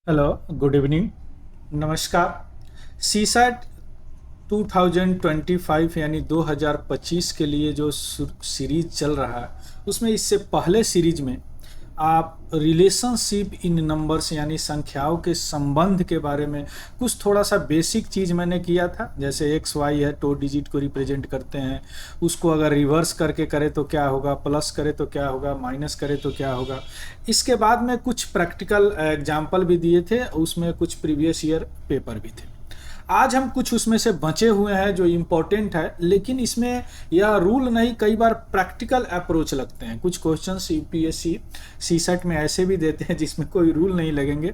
Hello, good evening, नमस्कार। CSAT 2025 यानी 2025 के लिए जो सीरीज चल रहा है उसमें इससे पहले सीरीज में आप रिलेशनशिप इन नंबर्स यानी संख्याओं के संबंध के बारे में कुछ थोड़ा सा बेसिक चीज़ मैंने किया था। जैसे एक्स वाई है, 2 डिजिट को रिप्रेजेंट करते हैं, उसको अगर रिवर्स करके करें तो क्या होगा, प्लस करें तो क्या होगा, माइनस करें तो क्या होगा। इसके बाद में कुछ प्रैक्टिकल एग्जाम्पल भी दिए थे, उसमें कुछ प्रीवियस ईयर पेपर भी थे। आज हम कुछ उसमें से बचे हुए हैं जो इम्पोर्टेंट है, लेकिन इसमें यह रूल नहीं, कई बार प्रैक्टिकल अप्रोच लगते हैं। कुछ क्वेश्चंस यूपीएससी सीसेट में ऐसे भी देते हैं जिसमें कोई रूल नहीं लगेंगे,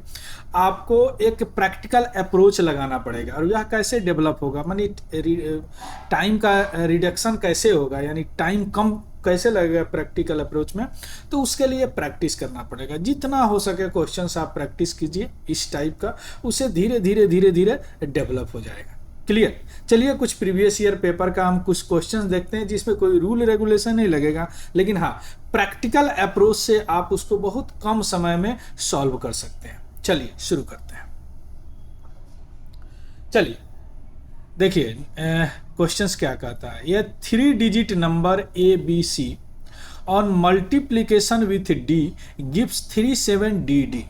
आपको एक प्रैक्टिकल अप्रोच लगाना पड़ेगा। और यह कैसे डेवलप होगा, मानी टाइम का रिडक्शन कैसे होगा, यानी टाइम कम कैसे लगेगा प्रैक्टिकल अप्रोच में, तो उसके लिए प्रैक्टिस करना पड़ेगा। जितना हो सके क्वेश्चंस आप प्रैक्टिस कीजिए इस टाइप का, उसे धीरे धीरे धीरे धीरे डेवलप हो जाएगा। क्लियर। चलिए कुछ प्रीवियस ईयर पेपर का हम कुछ क्वेश्चंस देखते हैं जिसमें कोई रूल रेगुलेशन नहीं लगेगा, लेकिन हाँ प्रैक्टिकल अप्रोच से आप उसको बहुत कम समय में सॉल्व कर सकते हैं। चलिए शुरू करते हैं। चलिए देखिए क्वेश्चंस क्या कहता है। यह 3 digit number A B C on multiplication with D gives 37DD।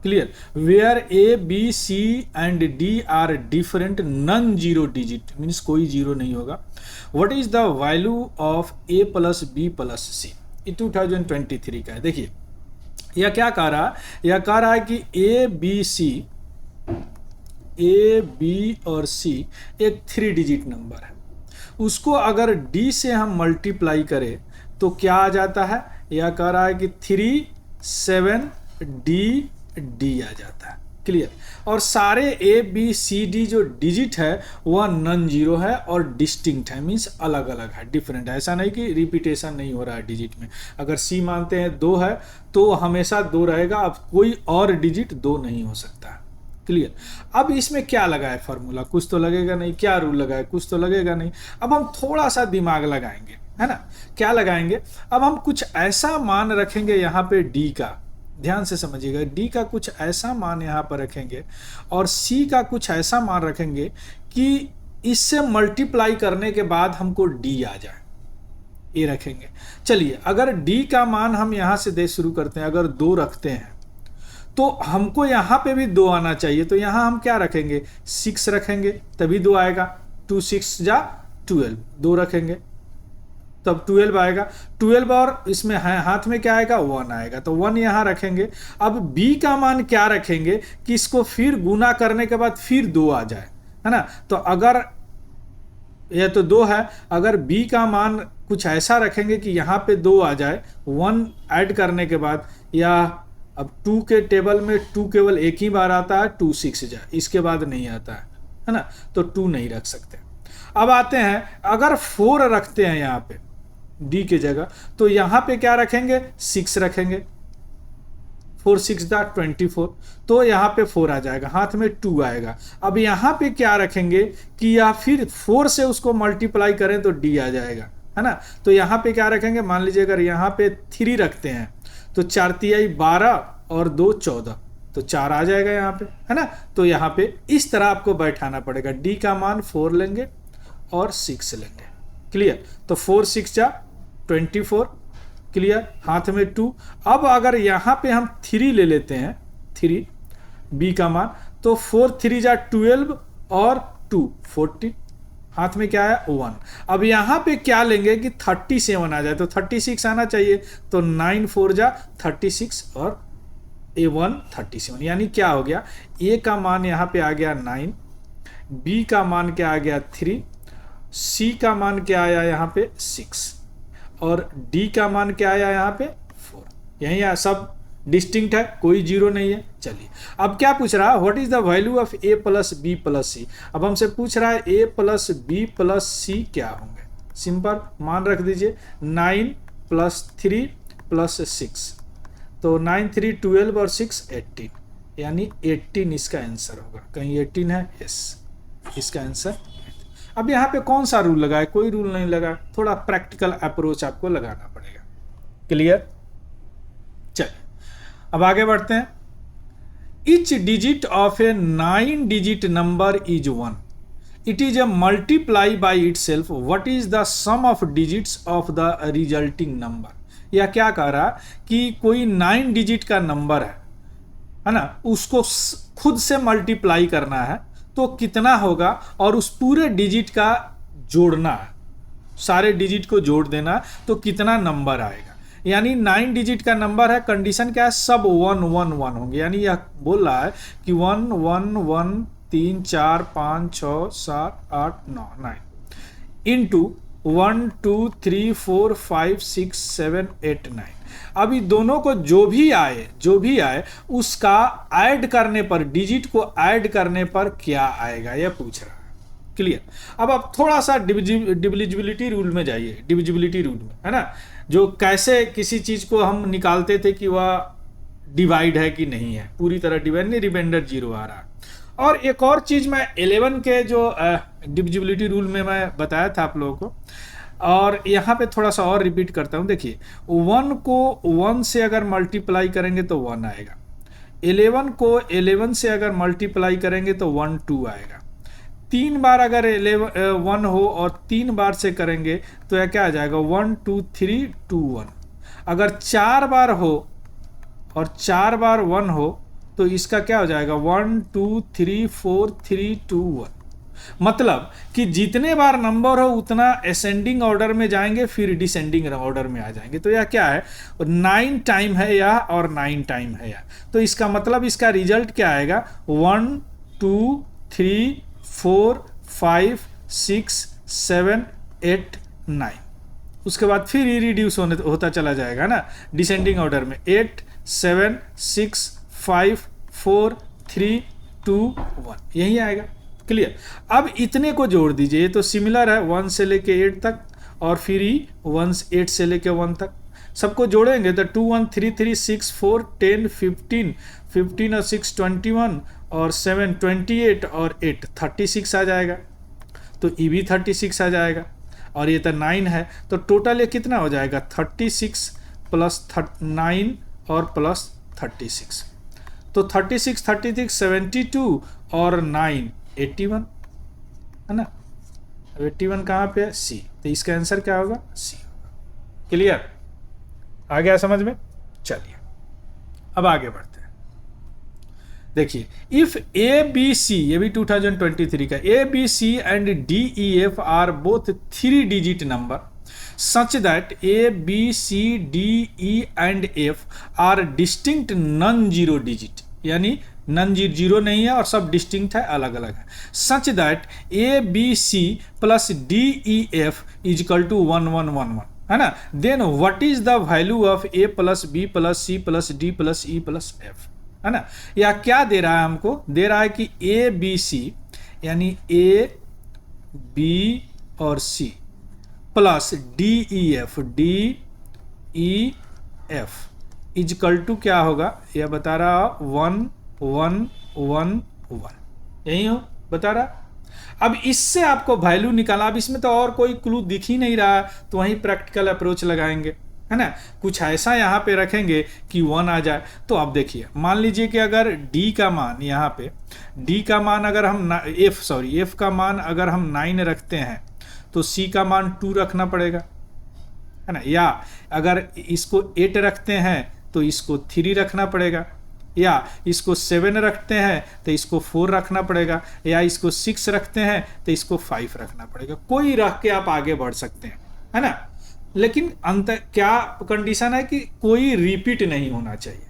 Clear. Where A B C and D are different non zero digit, means कोई जीरो नहीं होगा। What is the value of A plus B plus C. ये 2023 का है। देखिए यह क्या कह रहा है, यह कह रहा है कि ए बी और सी एक 3 डिजिट नंबर है, उसको अगर डी से हम मल्टीप्लाई करें तो क्या आ जाता है। यह कह रहा है कि 37D आ जाता है। क्लियर। और सारे ए बी सी डी जो डिजिट है वह नॉन जीरो है और डिस्टिंक्ट है, मीन्स अलग अलग है, डिफरेंट है। ऐसा नहीं कि रिपीटेशन नहीं हो रहा है डिजिट में। अगर सी मानते हैं 2 है तो हमेशा 2 रहेगा, अब कोई और डिजिट 2 नहीं हो सकता है। क्लियर। अब इसमें क्या लगा है फॉर्मूला, कुछ तो लगेगा नहीं, क्या रूल लगा है, कुछ तो लगेगा नहीं। अब हम थोड़ा सा दिमाग लगाएंगे, है ना। क्या लगाएंगे, अब हम कुछ ऐसा मान रखेंगे यहाँ पे डी का, ध्यान से समझिएगा, डी का कुछ ऐसा मान यहाँ पर रखेंगे और सी का कुछ ऐसा मान रखेंगे कि इससे मल्टीप्लाई करने के बाद हमको डी आ जाए, ये रखेंगे। चलिए अगर डी का मान हम यहाँ से दे शुरू करते हैं, अगर 2 रखते हैं तो हमको यहाँ पे भी 2 आना चाहिए, तो यहाँ हम क्या रखेंगे, 6 रखेंगे, तभी 2 आएगा। 2 6 जा 12, 2 रखेंगे तब 12 आएगा। 12 और इसमें हाथ में क्या आएगा, 1 आएगा, तो 1 यहाँ रखेंगे। अब b का मान क्या रखेंगे कि इसको फिर गुना करने के बाद फिर 2 आ जाए, है ना। तो अगर यह तो 2 है, अगर b का मान कुछ ऐसा रखेंगे कि यहाँ पे 2 आ जाए 1 ऐड करने के बाद, या अब 2 के टेबल में 2 केवल एक ही बार आता है, 2 6 जाए, इसके बाद नहीं आता है ना, तो 2 नहीं रख सकते। अब आते हैं, अगर 4 रखते हैं यहाँ पे डी के जगह, तो यहाँ पे क्या रखेंगे, 6 रखेंगे। 4 6 24, तो यहाँ पे 4 आ जाएगा, हाथ में 2 आएगा। अब यहाँ पे क्या रखेंगे कि या फिर 4 से उसको मल्टीप्लाई करें तो डी आ जाएगा, है ना। तो यहाँ पे क्या रखेंगे, मान लीजिए अगर यहाँ पे 3 रखते हैं तो 4 तिहाई 12 और 2 14, तो 4 आ जाएगा यहाँ पे, है ना। तो यहाँ पे इस तरह आपको बैठाना पड़ेगा, डी का मान 4 लेंगे और 6 लेंगे। क्लियर। तो 4 6 जा 24, क्लियर, हाथ में 2। अब अगर यहाँ पे हम 3 ले लेते हैं, 3 बी का मान, तो 4 3 जा 12 और 2 40, हाथ में क्या है 1। अब यहाँ पे क्या लेंगे कि 37 आ जाए, तो 36 आना चाहिए, तो 9 4 जा 36 और A1 37, यानी क्या हो गया, ए का मान यहाँ पे आ गया 9, बी का मान क्या आ गया 3, सी का मान क्या आया यहाँ पे 6 और डी का मान क्या आया यहाँ पे 4। यही है, सब डिस्टिंक्ट है, कोई जीरो नहीं है। चलिए अब क्या पूछ रहा है, what is the value of A plus B plus C. अब हमसे पूछ रहा है A plus B plus C क्या होंगे। सिंपल मान रख दीजिए, 9 + 3 + 6, तो 9 3 12 और 6 18, यानी 18 इसका आंसर होगा। कहीं 18 है, यस, इसका आंसर। अब यहाँ पे कौन सा रूल लगा है, कोई रूल नहीं लगा, थोड़ा प्रैक्टिकल अप्रोच आपको लगाना पड़ेगा। क्लियर। चलिए अब आगे बढ़ते हैं। each digit of a 9-digit number is 1. It is a multiply by itself. What is the sum of digits of the resulting number? या क्या कह रहा कि कोई 9 डिजिट का नंबर है ना, उसको खुद से मल्टीप्लाई करना है तो कितना होगा, और उस पूरे डिजिट का जोड़ना है, सारे डिजिट को जोड़ देना तो कितना नंबर आएगा। यानी 9 डिजिट का नंबर है, कंडीशन क्या है, सब 1 1 1 होंगे। यानी यह बोल रहा है कि 1 1 1 3 4 5 6 7 8 9 9 इंटू 1 2 3 4 5 6 7 8 9। अभी दोनों को जो भी आए उसका ऐड करने पर, डिजिट को ऐड करने पर क्या आएगा, यह पूछ रहा है। क्लियर। अब आप थोड़ा सा डिविजिबिलिटी रूल में जाइए, डिविजिबिलिटी रूल में, है ना, जो कैसे किसी चीज को हम निकालते थे कि वह डिवाइड है कि नहीं है, पूरी तरह डिवाइड नहीं, रिमाइंडर 0 आ रहा है। और एक और चीज मैं 11 के जो डिविजिबिलिटी रूल में मैं बताया था आप लोगों को, और यहाँ पे थोड़ा सा और रिपीट करता हूँ। देखिए 1 को 1 से अगर मल्टीप्लाई करेंगे तो 1 आएगा, 11 को 11 से अगर मल्टीप्लाई करेंगे तो 1 2 आएगा। 3 बार अगर 1 हो और 3 बार से करेंगे तो यह क्या आ जाएगा, 1 2 3 2 1। अगर 4 बार हो और 4 बार 1 हो तो इसका क्या हो जाएगा, 1 2 3 4 3 2 1। मतलब कि जितने बार नंबर हो उतना असेंडिंग ऑर्डर में जाएंगे, फिर डिसेंडिंग ऑर्डर में आ जाएंगे। तो यह क्या है, 9 टाइम है यह और 9 टाइम है यह। तो इसका मतलब इसका रिजल्ट क्या आएगा, 1 2 3 4 5 6 7 8 9। उसके बाद फिर ये रिड्यूस होता चला जाएगा ना डिसेंडिंग ऑर्डर में, 8 7 6 5 4 3 2 1, यही आएगा। क्लियर। अब इतने को जोड़ दीजिए, ये तो सिमिलर है 1 से लेके 8 तक, और फिर ही 8 से लेके 1 तक सबको जोड़ेंगे तो 2 1 3 3 6 4 10 15 15 और 6 21 और 7 28 और 8 36 आ जाएगा। तो ये भी 36 आ जाएगा, और ये तो 9 है, तो टोटल ये कितना हो जाएगा, 36 प्लस 9 और प्लस 36। तो 36 36 72 और 9 81, है ना। अब 81 कहाँ पे है, सी, तो इसका आंसर क्या होगा, सी होगा। क्लियर, आ गया समझ में। चलिए अब आगे बढ़ते हैं। देखिए इफ ए बी सी, ये भी 2023 का, A B C and D E F are both 3 digit number such that A B C D E and F are distinct non zero digit, यानी नॉन जीरो नहीं है और सब डिस्टिंक्ट है, अलग अलग है। Such that A B C plus D E F is equal to 1 1 1 1, है ना। Then what is the value of A plus B plus C plus D plus E plus F, है ना। या क्या दे रहा है हमको, दे रहा है कि ए बी सी यानी ए बी और C plus D E F is equal to क्या होगा, यह बता रहा 1 1 1 1, यही हो बता रहा। अब इससे आपको वैल्यू निकाला, अब इसमें तो और कोई क्लू दिख ही नहीं रहा, तो वहीं प्रैक्टिकल अप्रोच लगाएंगे, है ना। कुछ ऐसा यहाँ पे रखेंगे कि 1 आ जाए। तो अब देखिए मान लीजिए कि अगर d का मान, यहाँ पे d का मान अगर हम f का मान अगर हम 9 रखते हैं तो c का मान 2 रखना पड़ेगा, है ना। या अगर इसको 8 रखते हैं तो इसको 3 रखना पड़ेगा, या इसको 7 रखते हैं तो इसको 4 रखना पड़ेगा, या इसको 6 रखते हैं तो इसको 5 रखना पड़ेगा। कोई रख के आप आगे बढ़ सकते हैं, है ना। लेकिन अंतर क्या कंडीशन है कि कोई रिपीट नहीं होना चाहिए,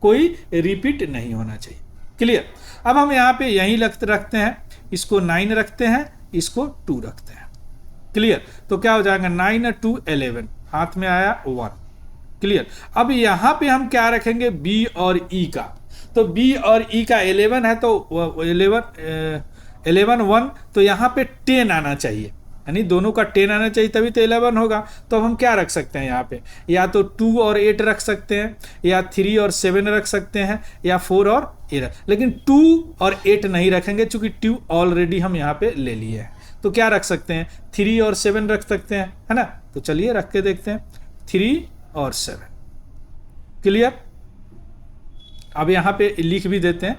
कोई रिपीट नहीं होना चाहिए। क्लियर। अब हम यहाँ पे यही रखते हैं, इसको 9 रखते हैं, इसको 2 रखते हैं। क्लियर। तो क्या हो जाएगा, 9 और 2 11, हाथ में आया 1। क्लियर। अब यहाँ पे हम क्या रखेंगे, B और E का, तो B और E का 11 है तो 11 1, तो यहाँ पे 10 आना चाहिए, यानी दोनों का 10 आना चाहिए तभी तो 11 होगा। तो हम क्या रख सकते हैं यहाँ पे, या तो 2 और 8 रख सकते हैं, या 3 और 7 रख सकते हैं, या 4 और 8, लेकिन 2 और 8 नहीं रखेंगे चूंकि 2 ऑलरेडी हम यहाँ पे ले लिए हैं। तो क्या रख सकते हैं, 3 और 7 रख सकते हैं, है ना। तो चलिए रख के देखते हैं, 3 और 7। क्लियर, अब यहाँ पे लिख भी देते हैं,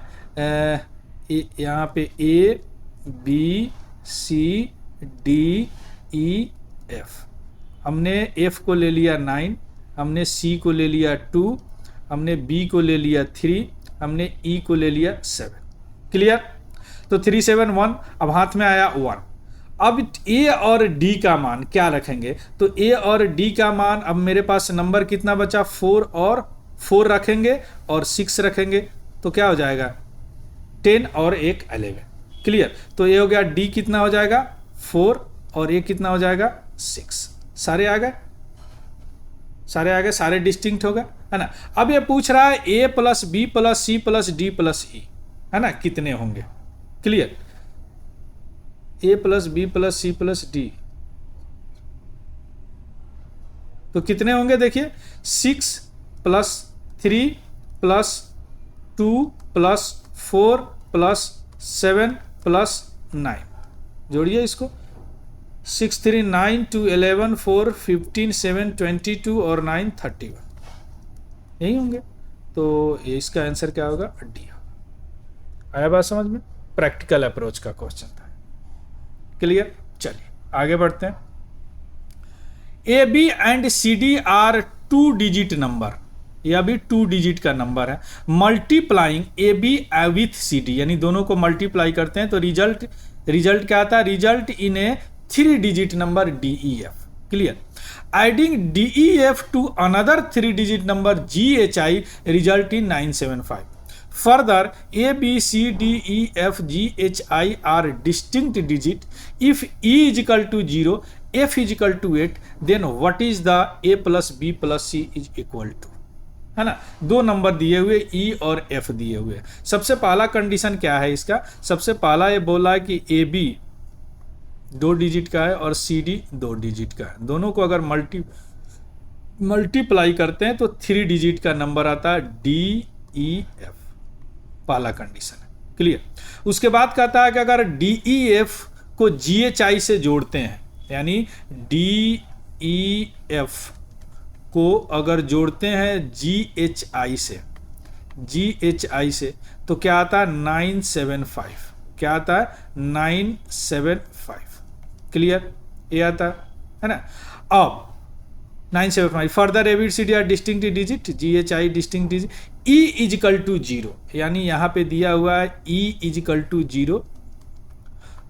यहाँ पे A B C D E F। हमने F को ले लिया 9, हमने C को ले लिया 2, हमने B को ले लिया 3, हमने E को ले लिया 7। क्लियर? तो 3 7 1, अब हाथ में आया 1। अब A और D का मान क्या रखेंगे? तो A और D का मान, अब मेरे पास नंबर कितना बचा? 4 और 4 रखेंगे और 6 रखेंगे, तो क्या हो जाएगा? 10 और 1 11। क्लियर? तो ये हो गया D कितना हो जाएगा? 4 और A कितना हो जाएगा? 6। सारे आ गए, सारे आ गए, सारे डिस्टिंक्ट हो गए, है ना। अब ये पूछ रहा है A plus B plus C plus D plus E, है ना, कितने होंगे? Clear? A plus B plus C plus D, तो कितने होंगे? देखिए 6 plus 3 plus 2 plus 4 plus 7 plus 9, जोड़िए इसको। 6 3 9 2 11 4 15 7 22 और 9 31, यही होंगे। तो इसका आंसर क्या होगा? डी होगा। आया बात समझ में? प्रैक्टिकल अप्रोच का क्वेश्चन था। क्लियर? चलिए आगे बढ़ते हैं। A B and C D are 2 digit number, यह भी 2 डिजिट का नंबर है। Multiplying A B with C D, यानी दोनों को मल्टीप्लाई करते हैं तो रिजल्ट क्या आता है? Result in A 3 digit number D E F. Clear? Adding D E F two another 3 digit number ji H I result in 975। Further, A, B, C, D, E, F, G, H, I are distinct digit. If E is equal to 0, F is equal to 8, then what is the A plus B plus C is equal to? है ना, दो number दिए हुए E और F दिए हुए। सबसे पहला कंडीशन क्या है इसका? सबसे पहला ये बोला है कि A B 2 डिजिट का है और C D 2 डिजिट का है। दोनों को अगर मल्टीप्लाई करते हैं तो 3 डिजिट का नंबर आता है D E F, पहला कंडीशन है। क्लियर? उसके बाद कहता है कि अगर DEF को GHI से जोड़ते हैं, यानी DEF को अगर जोड़ते हैं GHI से तो क्या आता है? 975। क्या आता है? 975। क्लियर? ये आता है ना। अब 975 further ABCD are distinct digit, GHI distinct digit, E is equal to 0, यानी यहाँ पे दिया हुआ है E इज इक्वल टू 0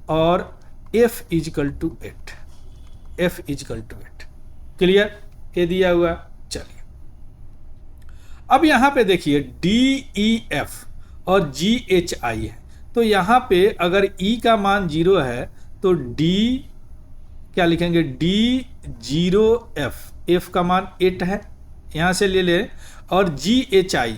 और F is equal to 8, F is equal to 8। Clear? ये दिया हुआ। चलिए अब यहाँ पे देखिए DEF और GHI है, तो यहाँ पे अगर E का मान 0 है तो D क्या लिखेंगे? D0F, F का मान 8 है, यहाँ से ले लें, और GHI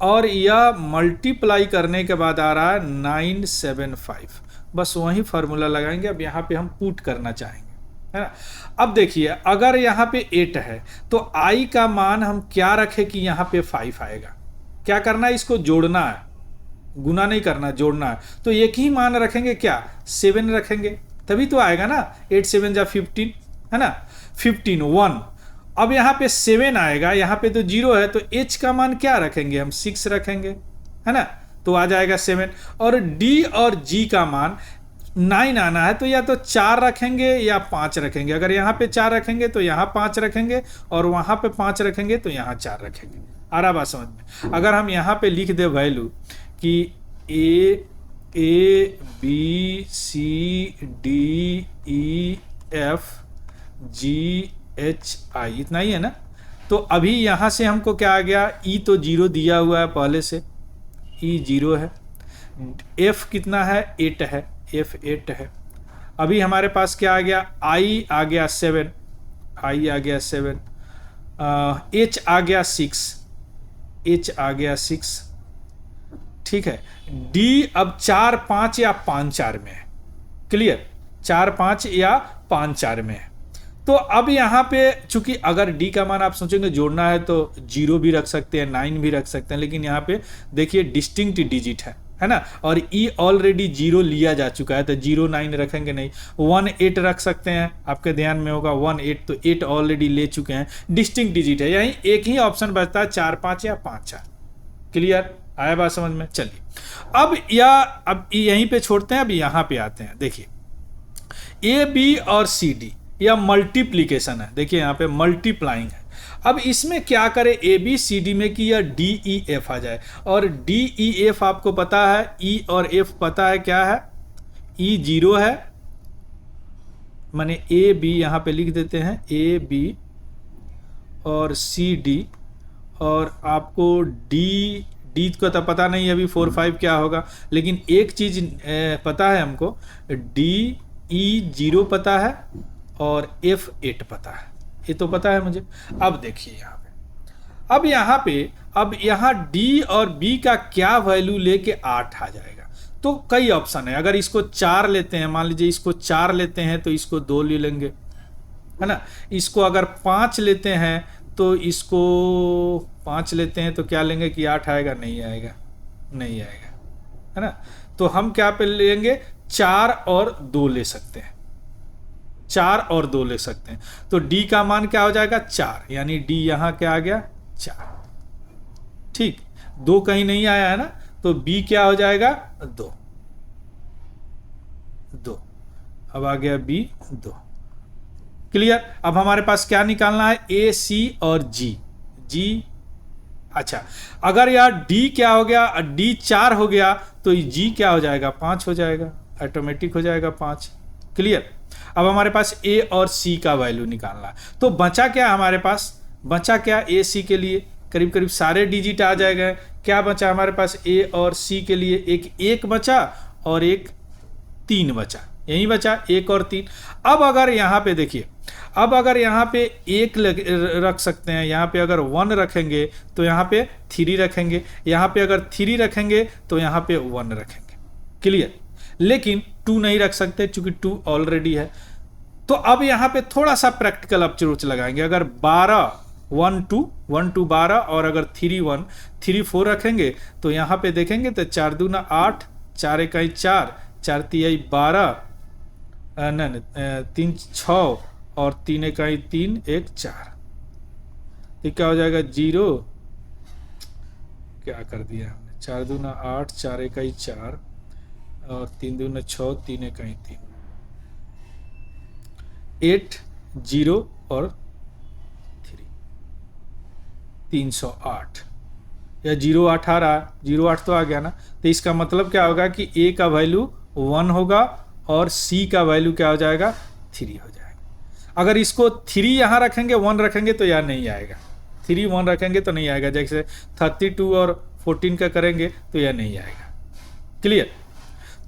और यह मल्टीप्लाई करने के बाद आ रहा है 975। बस वही फार्मूला लगाएंगे। अब यहाँ पे हम पुट करना चाहेंगे, है ना। अब देखिए अगर यहाँ पे 8 है तो I का मान हम क्या रखें कि यहाँ पे 5 आएगा? क्या करना है? इसको जोड़ना है, गुना नहीं करना, जोड़ना है। तो एक ही मान रखेंगे, क्या? 7 रखेंगे, तभी तो आएगा ना। 8 7 जा 15, है ना, 15 1। अब यहाँ पे 7 आएगा, यहाँ पे तो 0 है, तो H का मान क्या रखेंगे? हम 6 रखेंगे, है ना, तो आ जाएगा 7। और D और G का मान 9 आना है, तो या तो 4 रखेंगे या 5 रखेंगे। अगर यहाँ पे 4 रखेंगे तो यहाँ 5 रखेंगे, और वहाँ पे 5 रखेंगे तो यहाँ 4 रखेंगे। आ रहा बात समझ में? अगर हम यहाँ पे लिख दे वैल्यू कि A B C D E F G H I, इतना ही है ना। तो अभी यहाँ से हमको क्या आ गया? E तो 0 दिया हुआ है पहले से, E 0 है। F कितना है? 8 है, F 8 है। अभी हमारे पास क्या आ गया? I आ गया 7, I आ गया 7, H आ गया 6, H आ गया 6। ठीक है। D अब 4 5 या 5 4 में है। क्लियर? 4 5 या 5 4 में है। तो अब यहाँ पे चूंकि अगर D का मान आप सोचेंगे जोड़ना है तो 0 भी रख सकते हैं, 9 भी रख सकते हैं, लेकिन यहाँ पे देखिए डिस्टिंक्ट डिजिट है है ना, और ई ऑलरेडी 0 लिया जा चुका है तो 09 रखेंगे नहीं, 18 रख सकते हैं, आपके ध्यान में होगा 18, तो 8 ऑलरेडी ले चुके हैं, डिस्टिंक्ट डिजिट है, यही एक ही ऑप्शन बचता है 4 5 या 5 4। क्लियर, आया बात समझ में? चलिए अब यहीं पे छोड़ते हैं, अब यहाँ पे आते हैं। देखिए ए बी और सी डी या मल्टीप्लीकेशन है, देखिए यहाँ पे मल्टीप्लाइंग है। अब इसमें क्या करें ए बी सी डी में कि यह डी ई एफ आ जाए, और डी ई एफ आपको पता है, ई और एफ पता है क्या है, ई 0 है, माने ए बी यहाँ पे लिख देते हैं ए बी और सी डी, और आपको डी को तो पता नहीं अभी 4 5 क्या होगा, लेकिन एक चीज पता है हमको, डी ई 0 पता है और एफ 8 पता है, ये तो पता है मुझे। अब देखिए यहाँ पे, अब यहाँ डी और बी का क्या वैल्यू लेके 8 आ जाएगा, तो कई ऑप्शन है। अगर इसको 4 लेते हैं, मान लीजिए इसको 4 लेते हैं तो इसको 2 ले लेंगे, है ना। इसको अगर 5 लेते हैं तो इसको 5 लेते हैं तो क्या लेंगे कि 8 आएगा, नहीं आएगा, है ना। तो हम क्या पे लेंगे, 4 और 2 ले सकते हैं, 4 और 2 ले सकते हैं, तो D का मान क्या हो जाएगा 4, यानी D यहां क्या आ गया 4, ठीक, 2 कहीं नहीं आया है ना, तो B क्या हो जाएगा 2, अब आ गया B 2। क्लियर। अब हमारे पास क्या निकालना है, A C और G। अच्छा, अगर यार D क्या हो गया, D 4 हो गया तो G क्या हो जाएगा 5 हो जाएगा, ऑटोमेटिक हो जाएगा 5। क्लियर। अब हमारे पास A और C का वैल्यू निकालना है, तो बचा क्या हमारे पास, बचा क्या A C के लिए करीब करीब सारे डिजिट आ जाएगा। क्या बचा हमारे पास A और C के लिए, एक 1 बचा और एक 3 बचा, यही बचा 1 और 3। अब अगर यहाँ पे देखिए, अब अगर यहाँ पे 1 रख सकते हैं, यहाँ पे अगर 1 रखेंगे तो यहाँ पे 3 रखेंगे, यहाँ पे अगर 3 रखेंगे तो यहाँ पे 1 रखेंगे। क्लियर। लेकिन 2 नहीं रख सकते क्योंकि 2 ऑलरेडी है। तो अब यहाँ पे थोड़ा सा प्रैक्टिकल अप्रोच लगाएंगे। अगर 12 1 2 12 और अगर 3 1 3 4 रखेंगे तो यहाँ पे देखेंगे तो 4 दूना 8, 4 इकाई 4, 4 तिहाई 12, 3 6 और 3 इकाई 3 1 4, तो क्या हो जाएगा 0, क्या कर दिया हमने, 4 दूना 8, 4 इकाई 4 और 3 दूना 6, 3 इकाई 3, 8 0 और 3 308 या 0 8 आ रहा, 0 8 तो आ गया ना। तो इसका मतलब क्या होगा कि A का वैल्यू 1 होगा और C का वैल्यू क्या हो जाएगा 3 हो जाएगा। अगर इसको 3 यहाँ रखेंगे 1 रखेंगे तो यह नहीं आएगा, 3 1 रखेंगे तो नहीं आएगा। जैसे 32 और 14 का करेंगे तो यह नहीं आएगा। क्लियर।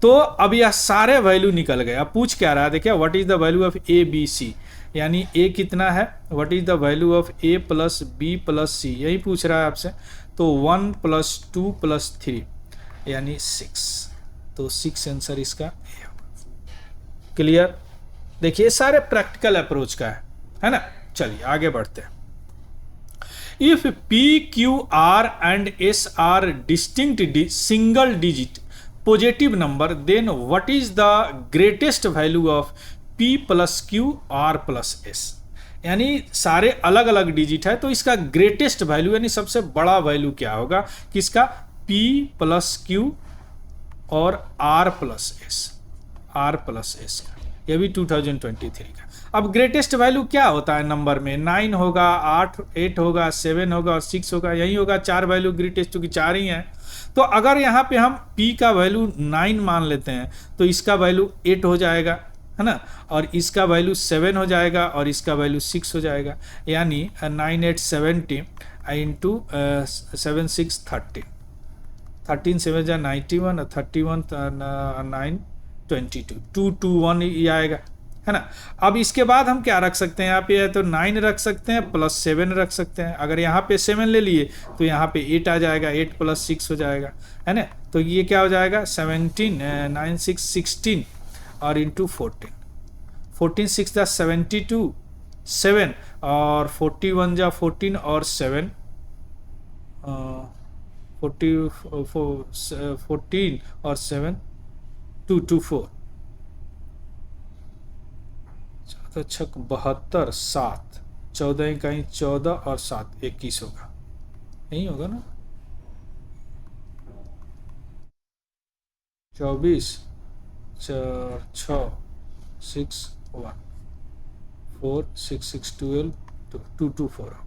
तो अब यह सारे वैल्यू निकल गए। अब पूछ क्या रहा है, देखिए what is the value of A B C, यानी A कितना है, what is the value of A plus B plus C, यही पूछ रहा है आपसे। तो 1 प्लस 2 प्लस 3 यानी 6, तो 6 आंसर इसका A होगा। क्लियर। देखिए सारे प्रैक्टिकल अप्रोच का है ना। चलिए आगे बढ़ते हैं। If P Q R and S are distinct single digit positive number, then what is the greatest value of P plus Q R plus S, यानी सारे अलग अलग डिजिट है तो इसका ग्रेटेस्ट वैल्यू यानी सबसे बड़ा वैल्यू क्या होगा, किसका, P प्लस Q और R प्लस S का, यह भी 2023 का। अब ग्रेटेस्ट वैल्यू क्या होता है नंबर में, 9 होगा, 8 होगा, 7 होगा और 6 होगा, यही होगा 4 वैल्यू ग्रेटेस्ट, क्योंकि 4 ही है। तो अगर यहाँ पे हम P का वैल्यू 9 मान लेते हैं तो इसका वैल्यू 8 हो जाएगा, है ना, और इसका वैल्यू 7 हो जाएगा और इसका वैल्यू 6 हो जाएगा, यानी 9 8 70 इंटू 7 6 13, 13 7 जा 91, 31 9 22, 2 2 1 ये आएगा, है ना। अब इसके बाद हम क्या रख सकते हैं, यहाँ पे तो 9 रख सकते हैं प्लस 7 रख सकते हैं। अगर यहाँ पे 7 ले लिए तो यहाँ पे 8 आ जाएगा, 8 प्लस 6 हो जाएगा, है ना। तो ये क्या हो जाएगा 17 9 6 16 और इंटू 14 6 जा 72 7 और 41 जा 14 और 7 14 और 7 224, 14 छक 72, 7 14 इकाई 14 और 7 21 होगा, यही होगा ना। 24 4 6 6 1 4 6 6 12 224 होगा।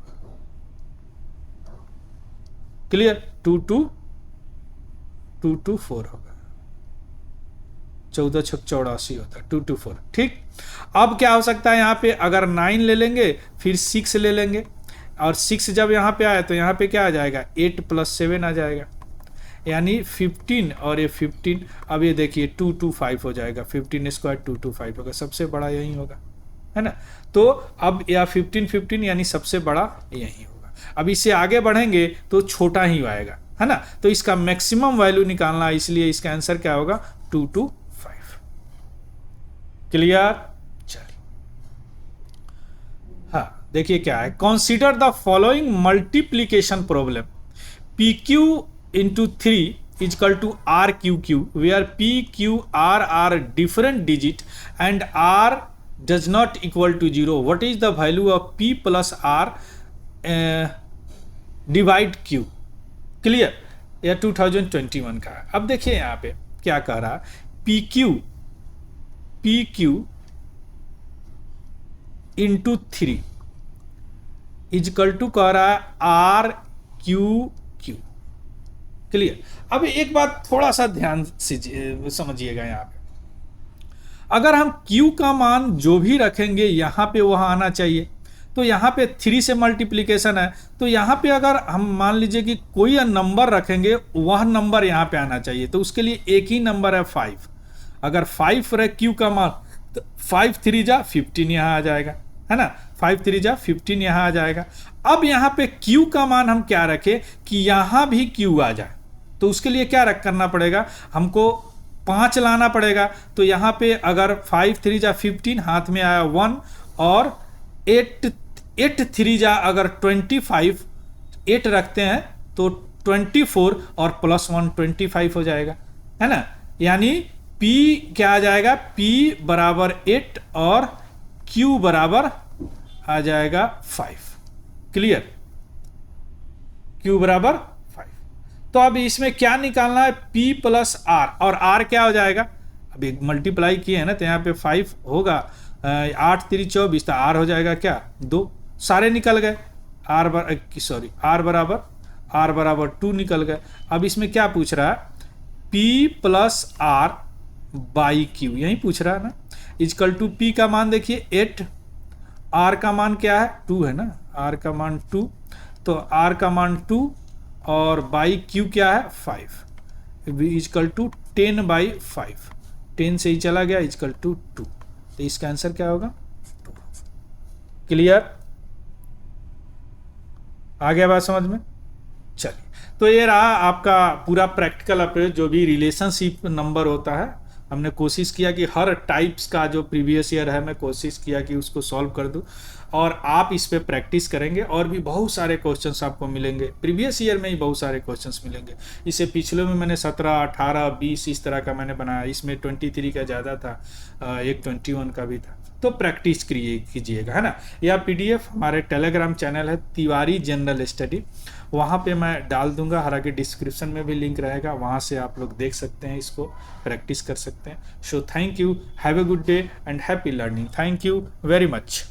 क्लियर, 224 होगा, 14 छक 84 होता है, 224। ठीक, अब क्या हो सकता है, यहाँ पे अगर 9 ले लेंगे फिर 6 ले लेंगे, और 6 जब यहाँ पे आया तो यहाँ पे क्या आ जाएगा, 8 + 7 आ जाएगा, यानी 15 और ये 15। अब ये देखिए 225 हो जाएगा, 15 स्क्वायर 225 होगा, सबसे बड़ा यही होगा, है ना। तो अब या 15 15 यानी सबसे बड़ा यही होगा। अब इससे आगे बढ़ेंगे तो छोटा ही आएगा, है ना। तो इसका मैक्सिमम वैल्यू निकालना, इसलिए इसका आंसर क्या होगा, 225। क्लियर, चलिए हाँ देखिए क्या है, consider the following multiplication problem, PQ into 3 is equal to RQQ, where PQR are different digit and R does not equal to 0. What is the value of P plus R divide Q? Clear, यह 2021 का है। अब देखिए यहाँ पे क्या कह रहा है, PQ into 3 is equal to कह रहा है RQQ। क्लियर, अब एक बात थोड़ा सा ध्यान से समझिएगा, यहाँ पे अगर हम Q का मान जो भी रखेंगे यहाँ पे वहाँ आना चाहिए, तो यहाँ पे 3 से मल्टीप्लिकेशन है, तो यहाँ पे अगर हम मान लीजिए कि कोई नंबर रखेंगे वह नंबर यहाँ पे आना चाहिए, तो उसके लिए एक ही नंबर है 5। अगर 5 रहे Q का मान तो 5 3 जा 15 यहाँ आ जाएगा, है ना, 5 3 जा 15 यहाँ आ जाएगा। अब यहाँ पे Q का मान हम क्या रखें कि यहाँ भी Q आ जाए, तो उसके लिए क्या करना पड़ेगा, हमको 5 लाना पड़ेगा। तो यहाँ पे अगर 5 3 जा 15 हाथ में आया 1, और 8 3 जा अगर 25 8 रखते हैं तो 24 और +1 25 हो जाएगा, है ना। यानी P क्या आ जाएगा, P बराबर 8 और Q बराबर आ जाएगा 5। क्लियर, Q बराबर 5। तो अब इसमें क्या निकालना है, P प्लस R, और R क्या हो जाएगा, अभी मल्टीप्लाई किए हैं ना, तो यहाँ पे 5 होगा, 8 3 24, तो R हो जाएगा क्या 2, सारे निकल गए, R बराबर 2 निकल गए। अब इसमें क्या पूछ रहा है, P plus R by Q, यही पूछ रहा है ना। इजकल टू P का मान देखिए 8, R का मान क्या है 2 है ना, R का मान 2, तो R का मान 2 और बाई Q क्या है 5, इजकल टू 10/5, 10 से ही चला गया, इजकल टू 2, तो इसका आंसर क्या होगा 2। क्लियर, आ गया बात समझ में। चलिए, तो ये रहा आपका पूरा प्रैक्टिकल अप्रोच, जो भी रिलेशनशिप नंबर होता है, हमने कोशिश किया कि हर टाइप्स का जो प्रीवियस ईयर है मैं कोशिश किया कि उसको सॉल्व कर दूं, और आप इस पे प्रैक्टिस करेंगे और भी बहुत सारे क्वेश्चंस आपको मिलेंगे, प्रीवियस ईयर में ही बहुत सारे क्वेश्चंस मिलेंगे। इससे पिछले में मैंने 17 18 20 इस तरह का मैंने बनाया, इसमें 23 का ज़्यादा था, एक 21 का भी था, तो प्रैक्टिस कीजिएगा, है ना। यह PDF हमारे टेलीग्राम चैनल है तिवारी जनरल स्टडी, वहाँ पे मैं डाल दूंगा, हालांकि डिस्क्रिप्शन में भी लिंक रहेगा, वहाँ से आप लोग देख सकते हैं, इसको प्रैक्टिस कर सकते हैं। So thank you, have a good day and happy learning, thank you very much.